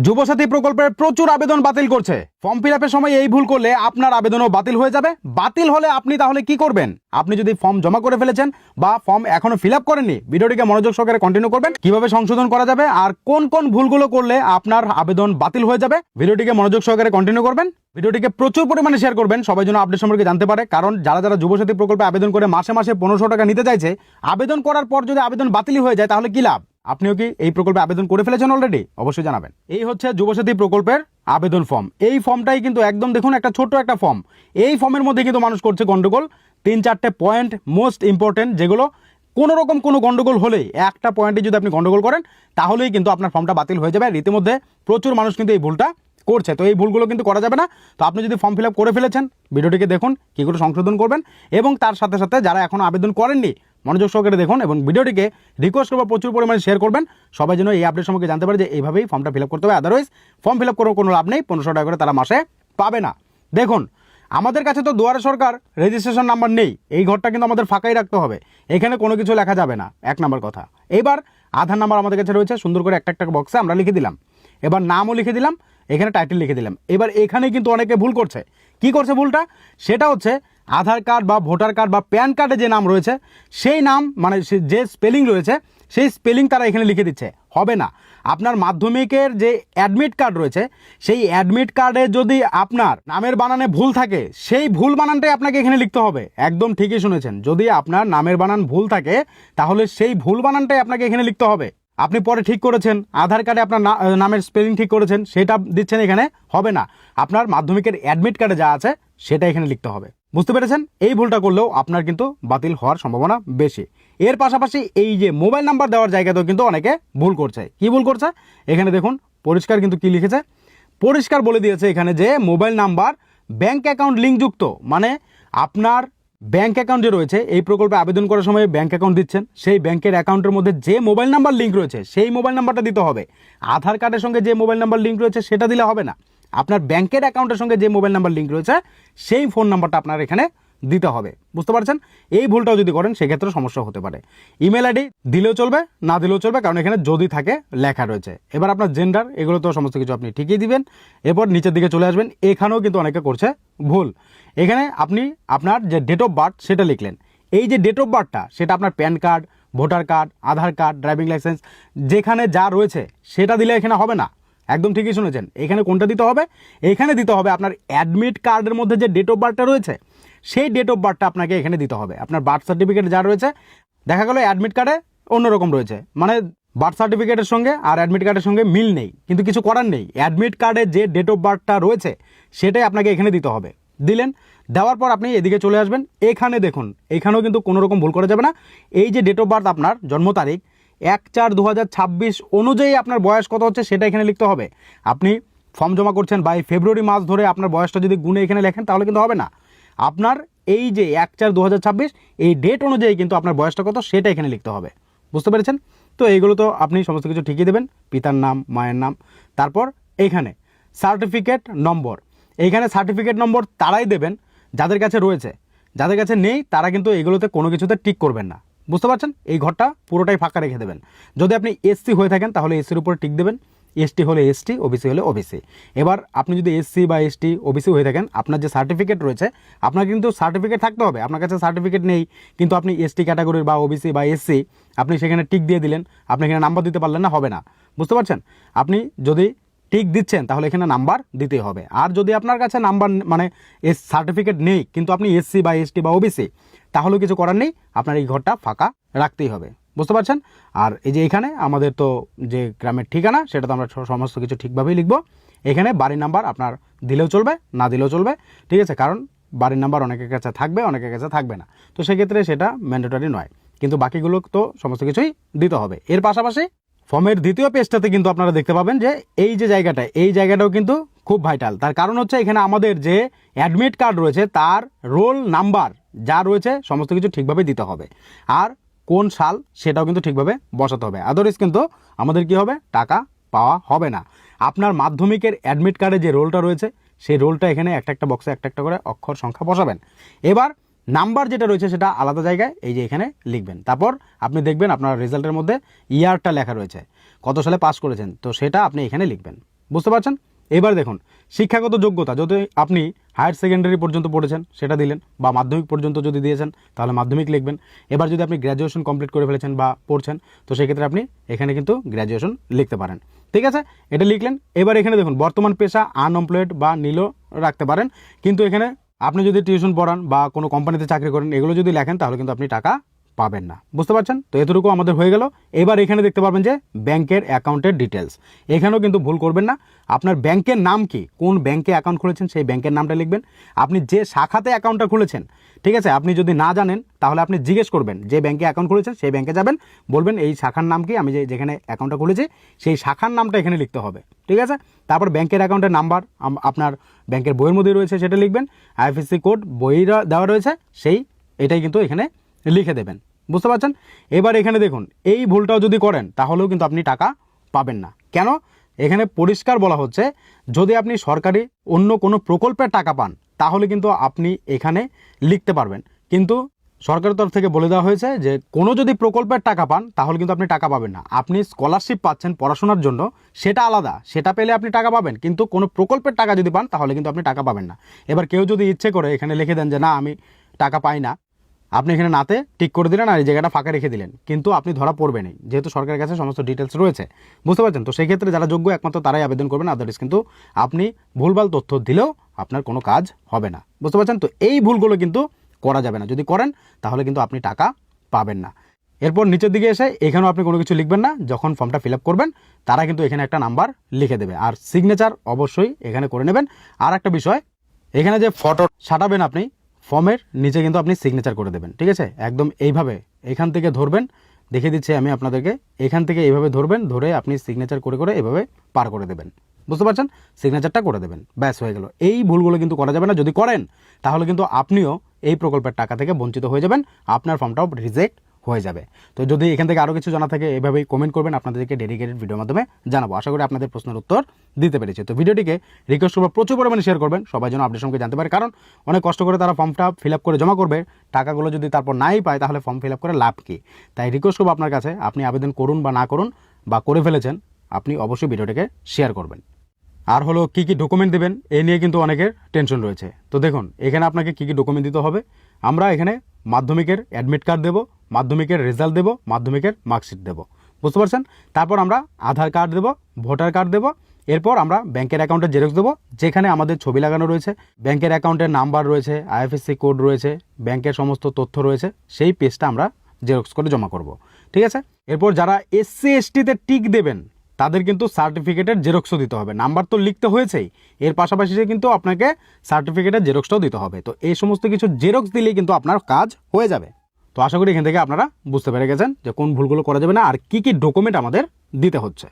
যুবসাথী প্রকল্পের প্রচুর আবেদন বাতিল করছে। ফর্ম ফিল আপের সময় এই ভুল করলে আপনার আবেদনও বাতিল হয়ে যাবে। বাতিল হলে আপনি তাহলে কি করবেন? আপনি যদি ফর্ম জমা করে ফেলেছেন বা ফর্ম এখনো ফিল আপ করেননি, ভিডিওটিকে মনোযোগ সহকারে কন্টিনিউ করবেন। কিভাবে সংশোধন করা যাবে আর কোন কোন ভুলগুলো করলে আপনার আবেদন বাতিল হয়ে যাবে, ভিডিওটিকে মনোযোগ সহকারে কন্টিনিউ করবেন। ভিডিওটিকে প্রচুর পরিমাণে শেয়ার করবেন, সবাই যেন আপডেট সম্পর্কে জানতে পারে। কারণ যারা যারা যুবসাথী প্রকল্পে আবেদন করে মাসে মাসে 1500 টাকা নিতে চাইছে, আবেদন করার পর যদি আবেদন বাতিল হয়ে যায় তাহলে কি লাভ? আপনিও কি এই প্রকল্পে আবেদন করে ফেলেছেন অলরেডি? অবশ্যই জানাবেন। এই হচ্ছে যুবসাথী প্রকল্পের আবেদন ফর্ম। এই ফর্মটাই কিন্তু একদম দেখুন একটা ছোট্ট একটা ফর্ম। এই ফর্মের মধ্যে কিন্তু মানুষ করছে গন্ডগোল। 3-4টে পয়েন্ট মোস্ট ইম্পর্টেন্ট, যেগুলো কোনো রকম কোনো গন্ডগোল হলেই, একটা পয়েন্টে যদি আপনি গন্ডগোল করেন তাহলেই কিন্তু আপনার ফর্মটা বাতিল হয়ে যাবে। আর ইতিমধ্যে প্রচুর মানুষ কিন্তু এই ভুলটা করছে, তো এই ভুলগুলো কিন্তু করা যাবে না। তো আপনি যদি ফর্ম ফিল আপ করে ফেলেছেন, ভিডিওটিকে দেখুন কী করে সংশোধন করবেন, এবং তার সাথে সাথে যারা এখনও আবেদন করেননি মনোযোগ সহকারে দেখুন এবং ভিডিওটিকে রিকোয়েস্ট করবো প্রচুর পরিমাণে শেয়ার করবেন, সবাই যেন এই আপডেট সম্পর্কে জানতে পারে যে এইভাবেই ফর্মটা ফিল আপ করতে হবে। আদারওয়াইজ ফর্ম ফিল আপ করার কোনো লাভ নেই, 1500 টাকা করে তারা মাসে পাবে না। দেখুন, আমাদের কাছে তো দুয়ারে সরকার রেজিস্ট্রেশন নাম্বার নেই, এই ঘরটা কিন্তু আমাদের ফাঁকাই রাখতে হবে, এখানে কোনো কিছু লেখা যাবে না, 1 নম্বর কথা। এইবার আধার নাম্বার আমাদের কাছে রয়েছে, সুন্দর করে একটা একটা বক্সে আমরা লিখে দিলাম। এবার নামও লিখে দিলাম, এখানে টাইটেল লিখে দিলাম। এবার এখানে কিন্তু অনেকে ভুল করছে। কি করছে ভুলটা? সেটা হচ্ছে আধার কার্ড বা ভোটার কার্ড বা প্যান কার্ডে যে নাম রয়েছে সেই নাম, মানে যে স্পেলিং রয়েছে সেই স্পেলিং তারা এখানে লিখে দিচ্ছে। হবে না। আপনার মাধ্যমিকের যে অ্যাডমিট কার্ড রয়েছে সেই অ্যাডমিট কার্ডে যদি আপনার নামের বানানে ভুল থাকে, সেই ভুল বানানটাই আপনাকে এখানে লিখতে হবে। একদম ঠিকই শুনেছেন, যদি আপনার নামের বানান ভুল থাকে তাহলে সেই ভুল বানানটাই আপনাকে এখানে লিখতে হবে। আপনি পরে ঠিক করেছেন, আধার কার্ডে আপনার নামের স্পেলিং ঠিক করেছেন, সেটা দিচ্ছেন এখানে, হবে না। আপনার মাধ্যমিকের অ্যাডমিট কার্ডে যা আছে সেটা এখানে লিখতে হবে। বুঝতে পেরেছেন? এই ভুলটা করলেও আপনার কিন্তু বাতিল হওয়ার সম্ভাবনা বেশি। এর পাশাপাশি এই যে মোবাইল নাম্বার দেওয়ার জায়গাতেও কিন্তু অনেকে ভুল করছে। কি ভুল করছে? এখানে দেখুন পরিষ্কার কিন্তু কি লিখেছে, পরিষ্কার বলে দিয়েছে এখানে যে মোবাইল নাম্বার ব্যাংক অ্যাকাউন্ট লিঙ্কযুক্ত। মানে আপনার ব্যাংক অ্যাকাউন্ট যে রয়েছে, এই প্রকল্পে আবেদন করার সময় ব্যাংক অ্যাকাউন্ট দিচ্ছেন, সেই ব্যাংকের অ্যাকাউন্টের মধ্যে যে মোবাইল নাম্বার লিঙ্ক রয়েছে সেই মোবাইল নাম্বারটা দিতে হবে। আধার কার্ডের সঙ্গে যে মোবাইল নাম্বার লিঙ্ক রয়েছে সেটা দিলে হবে না। আপনার ব্যাংকের অ্যাকাউন্টের সঙ্গে যে মোবাইল নাম্বার লিঙ্ক রয়েছে সেই ফোন নাম্বারটা আপনার এখানে দিতে হবে। বুঝতে পারছেন? এই ভুলটাও যদি করেন সেক্ষেত্রে সমস্যা হতে পারে। ইমেল আইডি দিলেও চলবে, না দিলেও চলবে, কারণ এখানে যদি থাকে লেখা রয়েছে। এবার আপনার জেন্ডার, এগুলো তো সমস্ত কিছু আপনি ঠিকই দিবেন। এরপর নিচের দিকে চলে আসবেন, এখানেও কিন্তু অনেকে করছে ভুল। এখানে আপনি আপনার যে ডেট অফ বার্থ সেটা লিখলেন। এই যে ডেট অফ বার্থটা সেটা আপনার প্যান কার্ড, ভোটার কার্ড, আধার কার্ড, ড্রাইভিং লাইসেন্স যেখানে যা রয়েছে সেটা দিলে এখানে হবে না। একদম ঠিকই শুনেছেন। এখানে কোনটা দিতে হবে? এখানে দিতে হবে আপনার অ্যাডমিট কার্ডের মধ্যে যে ডেট অফ বার্থটা রয়েছে সেই ডেট অফ বার্থটা আপনাকে এখানে দিতে হবে। আপনার বার্থ সার্টিফিকেট যা রয়েছে, দেখা গেল অ্যাডমিট কার্ডে অন্যরকম রয়েছে, মানে বার্থ সার্টিফিকেটের সঙ্গে আর অ্যাডমিট কার্ডের সঙ্গে মিল নেই, কিন্তু কিছু করার নেই। অ্যাডমিট কার্ডে যে ডেট অফ বার্থটা রয়েছে সেটাই আপনাকে এখানে দিতে হবে। দিলেন, দেওয়ার পর আপনি এদিকে চলে আসবেন। এখানে দেখুন, এখানেও কিন্তু কোনো রকম ভুল করা যাবে না। এই যে ডেট অফ বার্থ, আপনার জন্ম তারিখ 1/4/2026 অনুযায়ী আপনার বয়স কত হচ্ছে সেটা এখানে লিখতে হবে। আপনি ফর্ম জমা করছেন বা ফেব্রুয়ারি মাস ধরে আপনার বয়সটা যদি গুণে এখানে লেখেন তাহলে কিন্তু হবে না। আপনার এই যে 1/4/2026 এই ডেট অনুযায়ী কিন্তু আপনার বয়সটা কত সেটা এখানে লিখতে হবে। বুঝতে পেরেছেন? তো এইগুলো তো আপনি সমস্ত কিছু ঠিকই দেবেন, পিতার নাম, মায়ের নাম। তারপর এইখানে সার্টিফিকেট নম্বর, এইখানে সার্টিফিকেট নম্বর তারাই দেবেন যাদের কাছে রয়েছে, যাদের কাছে নেই তারা কিন্তু এগুলোতে কোনো কিছুতে টিক করবেন না। বুঝতে পারছেন? এই ঘরটা পুরোটাই ফাঁকা রেখে দেবেন। যদি আপনি এসসি হয়ে থাকেন তাহলে এসসির উপরে টিক দেবেন, এসটি হলে এসটি, ওবিসি হলে ওবিসি। এবার আপনি যদি এসসি বা এসটি, ওবিসি হয়ে থাকেন, আপনার যে সার্টিফিকেট রয়েছে, আপনার কিন্তু সার্টিফিকেট থাকতে হবে। আপনার কাছে সার্টিফিকেট নেই কিন্তু আপনি এসটি ক্যাটাগরির বা ওবিসি বা এসসি, আপনি সেখানে টিক দিয়ে দিলেন, আপনি এখানে নাম্বার দিতে পারলেন না, হবে না। বুঝতে পারছেন? আপনি যদি টিক দিচ্ছেন তাহলে এখানে নাম্বার দিতে হবে। আর যদি আপনার কাছে নাম্বার মানে সার্টিফিকেট নেই কিন্তু আপনি এসসি বা এসটি বা ওবিসি, তাহলেও কিছু করার নেই, আপনার এই ঘরটা ফাঁকা রাখতেই হবে। বুঝতে পারছেন? আর এই যে এখানে আমাদের তো যে গ্রামের ঠিকানা সেটা তো আমরা সমস্ত কিছু ঠিকভাবেই লিখব। এখানে বাড়ির নাম্বার আপনার দিলেও চলবে, না দিলেও চলবে, ঠিক আছে? কারণ বাড়ির নাম্বার অনেকের কাছে থাকবে, অনেকের কাছে থাকবে না, তো সেক্ষেত্রে সেটা ম্যান্ডেটরি নয়, কিন্তু বাকিগুলো তো সমস্ত কিছুই দিতে হবে। এর পাশাপাশি ফর্মের দ্বিতীয় পেজটাতে কিন্তু আপনারা দেখতে পাবেন যে এই যে জায়গাটা, এই জায়গাটাও কিন্তু খুব ভাইটাল। তার কারণ হচ্ছে এখানে আমাদের যে অ্যাডমিট কার্ড রয়েছে তার রোল নাম্বার যা রয়েছে সমস্ত কিছু ঠিকভাবে দিতে হবে, আর কোন সাল সেটাও কিন্তু ঠিকভাবে বসাতে হবে। আদারওয়াইজ কিন্তু আমাদের কি হবে? টাকা পাওয়া হবে না। আপনার মাধ্যমিকের অ্যাডমিট কার্ডে যে রোলটা রয়েছে সেই রোলটা এখানে একটা একটা বক্সে একটা একটা করে অক্ষর সংখ্যা বসাবেন। এবার নাম্বার যেটা রয়েছে সেটা আলাদা জায়গায় এই যে এখানে লিখবেন। তারপর আপনি দেখবেন আপনার রেজাল্টের মধ্যে ইয়ারটা লেখা রয়েছে, কত সালে পাস করেছেন, তো সেটা আপনি এখানে লিখবেন। বুঝতে পারছেন? এবার দেখুন শিক্ষাগত যোগ্যতা, যদি আপনি হায়ার সেকেন্ডারি পর্যন্ত পড়েছেন সেটা দিলেন, বা মাধ্যমিক পর্যন্ত যদি দিয়েছেন তাহলে মাধ্যমিক লিখবেন। এবার যদি আপনি গ্র্যাজুয়েশন কমপ্লিট করে ফেলেছেন বা পড়ছেন, তো সেক্ষেত্রে আপনি এখানে কিন্তু গ্র্যাজুয়েশন লিখতে পারেন। ঠিক আছে, এটা লিখলেন। এবার এখানে দেখুন বর্তমান পেশা আনএমপ্লয়েড বা নীলও রাখতে পারেন, কিন্তু এখানে আপনি যদি টিউশন পড়ান বা কোনো কোম্পানিতে চাকরি করেন, এগুলো যদি লেখেন তাহলে কিন্তু আপনি টাকা পাবেন না। বুঝতে পারছেন? তো এতটুকু আমাদের হয়ে গেল। এবার এখানে দেখতে পারবেন যে ব্যাংকের অ্যাকাউন্টের ডিটেলস, এখানেও কিন্তু ভুল করবেন না। আপনার ব্যাংকের নাম কি, কোন ব্যাংকে অ্যাকাউন্ট খুলেছেন সেই ব্যাংকের নামটা লিখবেন। আপনি যে শাখাতে অ্যাকাউন্টটা খুলেছেন, ঠিক আছে, আপনি যদি না জানেন তাহলে আপনি জিজ্ঞেস করবেন, যে ব্যাংকে অ্যাকাউন্ট খুলেছেন সেই ব্যাংকে যাবেন, বলবেন এই শাখার নাম কি, আমি যেখানে অ্যাকাউন্টটা খুলেছি সেই শাখার নামটা এখানে লিখতে হবে। ঠিক আছে, তারপর ব্যাংকের অ্যাকাউন্টের নাম্বার আপনার ব্যাংকের বইয়ের মধ্যে রয়েছে সেটা লিখবেন। আইএফএসসি কোড বইটা দেওয়া রয়েছে এটাই কিন্তু এখানে লিখে দেবেন। বুঝতে পারছেন? এবার এখানে দেখুন এই ভুলটাও যদি করেন তাহলেও কিন্তু আপনি টাকা পাবেন না। কেন? এখানে পরিষ্কার বলা হচ্ছে যদি আপনি সরকারি অন্য কোনো প্রকল্পের টাকা পান তাহলে কিন্তু আপনি এখানে লিখতে পারবেন, কিন্তু সরকারের তরফ থেকে বলে দেওয়া হয়েছে যে কোনো যদি প্রকল্পের টাকা পান তাহলে কিন্তু আপনি টাকা পাবেন না। আপনি স্কলারশিপ পাচ্ছেন পড়াশোনার জন্য, সেটা আলাদা, সেটা পেলে আপনি টাকা পাবেন, কিন্তু কোনো প্রকল্পের টাকা যদি পান তাহলে কিন্তু আপনি টাকা পাবেন না। এবার কেউ যদি ইচ্ছে করে এখানে লিখে দেন যে না আমি টাকা পাই না, আপনি এখানে নাতে টিক করে দিলেন আর এই জায়গাটা ফাঁকা রেখে দিলেন, কিন্তু আপনি ধরা পড়বেনই, যেহেতু সরকারের কাছে সমস্ত ডিটেলস রয়েছে। বুঝতে পারছেন? তো সেই ক্ষেত্রে যারা যোগ্য একমাত্র তারাই আবেদন করবেন, আদারওয়াইজ কিন্তু আপনি ভুলভাল তথ্য দিলেও আপনার কোনো কাজ হবে না। বুঝতে পারছেন? তো এই ভুলগুলো কিন্তু করা যাবে না, যদি করেন তাহলে কিন্তু আপনি টাকা পাবেন না। এরপর নিচের দিকে এসে এখানেও আপনি কোনো কিছু লিখবেন না, যখন ফর্মটা ফিল আপ করবেন তারা কিন্তু এখানে একটা নাম্বার লিখে দেবে, আর সিগনেচার অবশ্যই এখানে করে নেবেন। আর একটা বিষয়, এখানে যে ফটো সাটাবেন আপনি ফর্মের নিচে কিন্তু আপনি সিগনেচার করে দেবেন। ঠিক আছে, একদম এইভাবে এখান থেকে ধরবেন, দেখিয়ে দিচ্ছি আমি আপনাদেরকে, এখান থেকে এইভাবে ধরবেন, ধরে আপনি সিগনেচার করে করে এভাবে পার করে দেবেন। বুঝতে পারছেন? সিগনেচারটা করে দেবেন, ব্যাস হয়ে গেল। এই ভুলগুলো কিন্তু করা যাবে না, যদি করেন তাহলে কিন্তু আপনিও এই প্রকল্পের টাকা থেকে বঞ্চিত হয়ে যাবেন, আপনার ফর্মটাও রিজেক্ট হয়ে যাবে। তো যদি এখান থেকে আরও কিছু জানা থাকে এভাবেই কমেন্ট করবেন, আপনাদেরকে ডেডিকেটেড ভিডিওর মাধ্যমে জানাবো। আশা করি আপনাদের প্রশ্নের উত্তর দিতে পেরেছি। তো ভিডিওটিকে রিকোয়েস্ট করবো প্রচুর পরিমাণে শেয়ার করবেন, সবাই যেন আপডেট সঙ্গে জানতে পারে, কারণ অনেক কষ্ট করে তারা ফর্মটা ফিল আপ করে জমা করবে, টাকাগুলো যদি তারপর নাই পায় তাহলে ফর্ম ফিল আপ করে লাভ কী। তাই রিকোয়েস্ট করবো আপনার কাছে, আপনি আবেদন করুন বা না করুন বা করে ফেলেছেন, আপনি অবশ্যই ভিডিওটিকে শেয়ার করবেন। আর হলো কী কী ডকুমেন্ট দেবেন এই নিয়ে কিন্তু অনেকের টেনশন রয়েছে। তো দেখুন এখানে আপনাকে কী কী ডকুমেন্ট দিতে হবে। আমরা এখানে মাধ্যমিকের অ্যাডমিট কার্ড দেবো, মাধ্যমিকের রেজাল্ট দেবো, মাধ্যমিকের মার্কশিট দেবো। বুঝতে পারছেন? তারপর আমরা আধার কার্ড দেবো, ভোটার কার্ড দেবো, এরপর আমরা ব্যাংকের অ্যাকাউন্টের জেরক্স দেবো, যেখানে আমাদের ছবি লাগানো রয়েছে, ব্যাংকের অ্যাকাউন্টের নাম্বার রয়েছে, আইএফএসসি কোড রয়েছে, ব্যাংকের সমস্ত তথ্য রয়েছে, সেই পেজটা আমরা জেরক্স করে জমা করব। ঠিক আছে, এরপর যারা এসসি এসটিতে টিক দেবেন তাদের কিন্তু সার্টিফিকেটের জেরক্সও দিতে হবে। নাম্বার তো লিখতে হয়েছেই, এর পাশাপাশি কিন্তু আপনাকে সার্টিফিকেটের জেরক্সটাও দিতে হবে। তো এই সমস্ত কিছু জেরক্স দিলেই কিন্তু আপনার কাজ হয়ে যাবে। তো আশা করি এখান থেকে আপনারা বুঝতে পেরে গেছেন যে কোন ভুলগুলো করা যাবে না আর কি কি ডকুমেন্ট আমাদের দিতে হচ্ছে।